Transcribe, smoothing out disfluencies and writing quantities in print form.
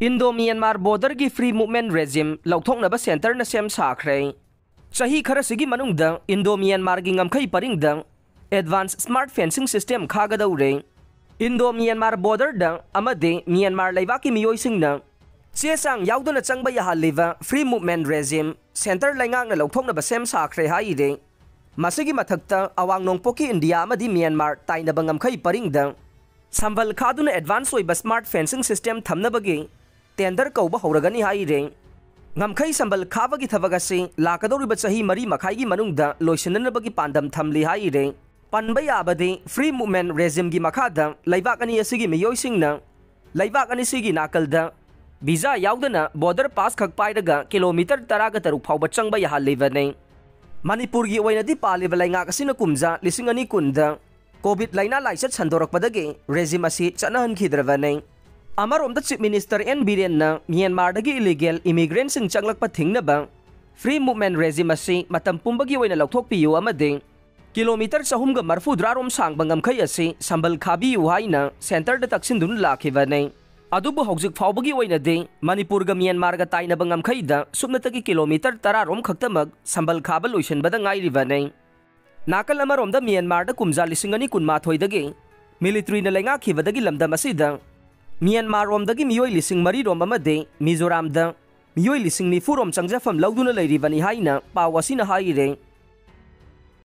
Indo Myanmar border की free movement regime लौथोंनबा centre न सेम साखरे चाही खरसिगी मनुंगदा इंडो म्यांमार की ngमखै परिंगदा एडवांस स्मार्ट फेंसिंग सिस्टम खागदौरे इंडो म्यांमार बॉर्डर दा अमदे म्यांमार लेबा की मियोइसिंगना चे सांग याउदना चंगबा याहलिबा फ्री मूवमेंट रेजिम सेंटर लैंगांगना लौथोंनबा सेम साखरे हाइरे मसिगी मथक्ता अवांग नोंगपोकी इंडिया अमदि म्यांमार ताइनबा ngमखै परिंगदा संबल खादुना एडवांस ओइबा स्मार्ट फेंसिंग सिस्टम थमनबगी टेंडर कौबा हौरगनी हाइरे ngमखै संबल खाबगी थबगसी लाकदौरिबा चाही मरी मखाइगी मनुंगदा लोइसननबगी पांडम थमली हाइरे पनबा याबदि फ्री मूवमेंट रेजिम की मखादा लैबाक अनि असिगी मियोइसिंगना लैबाक अनि सिगी नाकलदा वीजा याउदना बॉर्डर पास खक पाइरगा किलोमीटर 10 तरुक फाउबा चंगबा याहलिबने मणिपुर की ओइनदि पालिबा लैंगाक असिना कुमजा 2020 कोविड लाइना लाइसत संदोरकपदगी रेजिम असि चनहनखिद्रबने अमरोमदा चीफ मिनिस्टर एन बीरेन म्यांमारदगी इलीगल इमिग्रेंट सिंग चंगलकपा थिंगनबा फ्री मूवमेंट रेजिम असि मतम पुंबगी ओइना लौथोकपियु अमदे किलोमीटर 440 रोम सांगबा ngमखै असि संबल खाबियु हाइना सेंटर तक्सिंदुन लाखिबने अदुबु हौजिक फाउबगी ओइनदि मणिपुर ग म्यांमार ग ताइनबा ngमखैदा सुमनतगी किलोमीटर 10 रोम खक्तमक संबल खाबा लोइसनबदा गाइरिबने नाकल अमरोमदा म्यांमार द कुमजा 2020 दगी मिलिट्री न लैंगाखिबदगी लमदम असिदा म्यांमार रोमदगी मियोइ 4,000 रोम अमदे मिजोराम द मियोइ 90,000 रोम चंगजाफम लौदुना लैरिबनी हाइना पाव असिना हाइरे